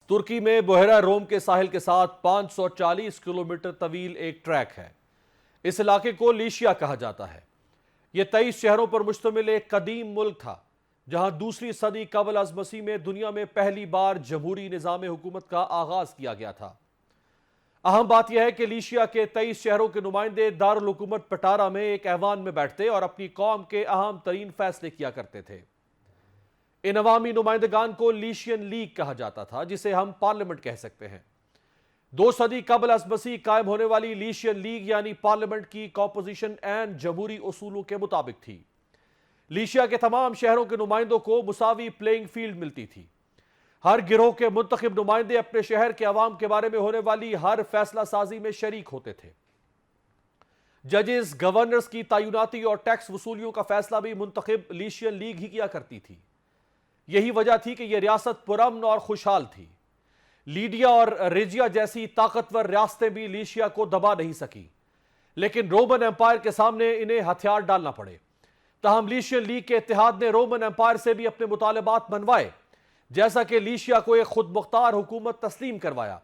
ترکی میں بحیرہ روم کے ساحل کے ساتھ 540 کلومیٹر طویل ایک ٹریک ہے۔ اس علاقے کو لیشیا کہا جاتا ہے۔ یہ 23 شہروں پر مشتمل ایک قدیم ملک تھا جہاں دوسری صدی قبل از مسیح میں دنیا میں پہلی بار جمہوری نظام حکومت کا آغاز کیا گیا تھا۔ اہم بات یہ ہے کہ لیشیا کے 23 شہروں کے نمائندے دارالحکومت پٹارا میں ایک ایوان میں بیٹھتے اور اپنی قوم کے اہم ترین فیصلے کیا کرتے تھے۔ ان عوامی نمائندگان کو لیشین لیگ کہا جاتا تھا، جسے ہم پارلیمنٹ کہہ سکتے ہیں۔ 2 صدی قبل از مسیح قائم ہونے والی لیشین لیگ یعنی پارلیمنٹ کی کمپوزیشن عین جمہوری اصولوں کے مطابق تھی۔ لیشیا کے تمام شہروں کے نمائندوں کو مساوی پلینگ فیلڈ ملتی تھی۔ ہر گروہ کے منتخب نمائندے اپنے شہر کے عوام کے بارے میں ہونے والی ہر فیصلہ سازی میں شریک ہوتے تھے۔ ججز، گورنرز کی تعیناتی اور ٹیکس وصولیوں کا فیصلہ بھی منتخب لیشین لیگ ہی کیا کرتی تھی۔ یہی وجہ تھی کہ یہ ریاست پرامن اور خوشحال تھی۔ لیڈیا اور ریجیا جیسی طاقتور ریاستیں بھی لیشیا کو دبا نہیں سکی، لیکن رومن امپائر کے سامنے انہیں ہتھیار ڈالنا پڑے۔ تاہم لیشین لیگ کے اتحاد نے رومن امپائر سے بھی اپنے مطالبات منوائے، جیسا کہ لیشیا کو ایک خود مختار حکومت تسلیم کروایا،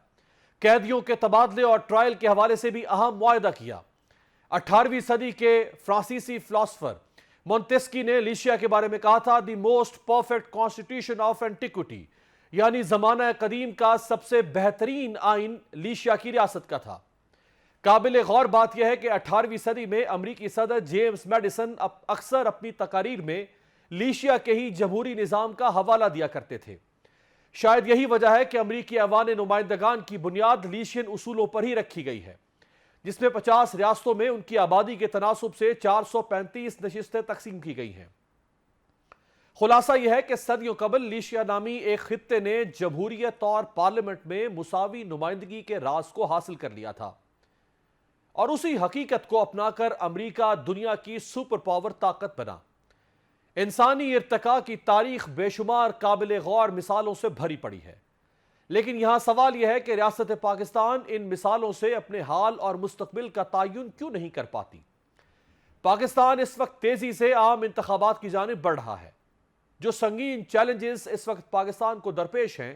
قیدیوں کے تبادلے اور ٹرائل کے حوالے سے بھی اہم معاہدہ کیا۔ 18ویں صدی کے فرانسیسی فلاسفر مونتسکی نے لیشیا کے بارے میں کہا تھا the most perfect constitution of antiquity, یعنی زمانہ قدیم کا سب سے بہترین آئین لیشیا کی ریاست کا تھا۔ قابل غور بات یہ ہے کہ 18ویں صدی میں امریکی صدر جیمز میڈیسن اکثر اپنی تقاریر میں لیشیا کے ہی جمہوری نظام کا حوالہ دیا کرتے تھے۔ شاید یہی وجہ ہے کہ امریکی ایوان نمائندگان کی بنیاد لیشین اصولوں پر ہی رکھی گئی ہے، جس میں 50 ریاستوں میں ان کی آبادی کے تناسب سے 435 نشستیں تقسیم کی گئی ہیں۔ خلاصہ یہ ہے کہ صدیوں قبل لیشیا نامی ایک خطے نے جمہوریت اور پارلیمنٹ میں مساوی نمائندگی کے راز کو حاصل کر لیا تھا، اور اسی حقیقت کو اپنا کر امریکہ دنیا کی سپر پاور طاقت بنا۔ انسانی ارتقاء کی تاریخ بے شمار قابل غور مثالوں سے بھری پڑی ہے، لیکن یہاں سوال یہ ہے کہ ریاست پاکستان ان مثالوں سے اپنے حال اور مستقبل کا تعین کیوں نہیں کر پاتی؟ پاکستان اس وقت تیزی سے عام انتخابات کی جانب بڑھ رہا ہے۔ جو سنگین چیلنجز اس وقت پاکستان کو درپیش ہیں،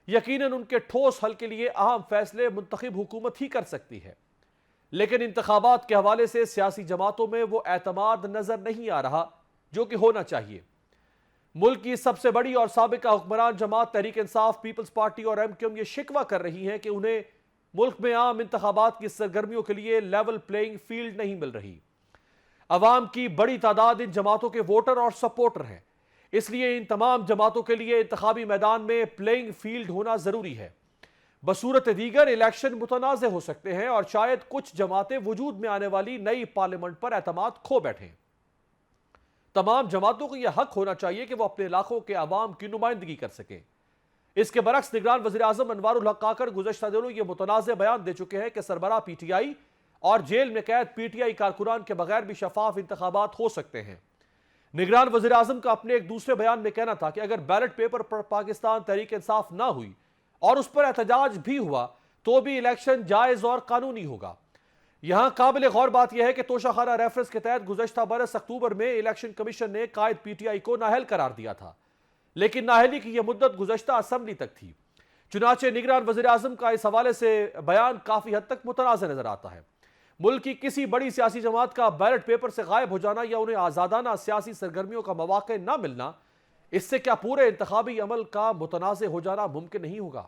یقیناً ان کے ٹھوس حل کے لیے اہم فیصلے منتخب حکومت ہی کر سکتی ہے، لیکن انتخابات کے حوالے سے سیاسی جماعتوں میں وہ اعتماد نظر نہیں آ رہا جو کہ ہونا چاہیے۔ ملک کی سب سے بڑی اور سابقہ حکمران جماعت تحریک انصاف، پیپلز پارٹی اور ایم کیو ایم یہ شکوہ کر رہی ہیں کہ انہیں ملک میں عام انتخابات کی سرگرمیوں کے لیے لیول پلینگ فیلڈ نہیں مل رہی۔ عوام کی بڑی تعداد ان جماعتوں کے ووٹر اور سپورٹر ہیں، اس لیے ان تمام جماعتوں کے لیے انتخابی میدان میں پلینگ فیلڈ ہونا ضروری ہے۔ بصورت دیگر الیکشن متنازع ہو سکتے ہیں اور شاید کچھ جماعتیں وجود میں آنے والی نئی پارلیمنٹ پر اعتماد کھو بیٹھیں۔ تمام جماعتوں کو یہ حق ہونا چاہیے کہ وہ اپنے علاقوں کے عوام کی نمائندگی کر سکیں۔ اس کے برعکس نگران وزیر اعظم انوار الحق کاکڑ گزشتہ دنوں یہ متنازع بیان دے چکے ہیں کہ سربراہ پی ٹی آئی اور جیل میں قید پی ٹی آئی کارکنان کے بغیر بھی شفاف انتخابات ہو سکتے ہیں۔ نگران وزیر اعظم کا اپنے ایک دوسرے بیان میں کہنا تھا کہ اگر بیلٹ پیپر پر پاکستان تحریک انصاف نہ ہوئی اور اس پر احتجاج بھی ہوا تو بھی الیکشن جائز اور قانونی ہوگا۔ یہاں قابل غور بات یہ ہے کہ توشہ خانہ ریفرنس کے تحت گزشتہ برس اکتوبر میں الیکشن کمیشن نے قائد پی ٹی آئی کو نااہل قرار دیا تھا، لیکن نااہلی کی یہ مدت گزشتہ اسمبلی تک تھی۔ چنانچہ نگران وزیر اعظم کا اس حوالے سے بیان کافی حد تک متنازع نظر آتا ہے۔ ملک کی کسی بڑی سیاسی جماعت کا بیلٹ پیپر سے غائب ہو جانا یا انہیں آزادانہ سیاسی سرگرمیوں کا مواقع نہ ملنا، اس سے کیا پورے انتخابی عمل کا متنازع ہو جانا ممکن نہیں ہوگا؟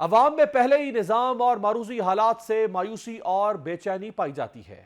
عوام میں پہلے ہی نظام اور معروضی حالات سے مایوسی اور بے چینی پائی جاتی ہے۔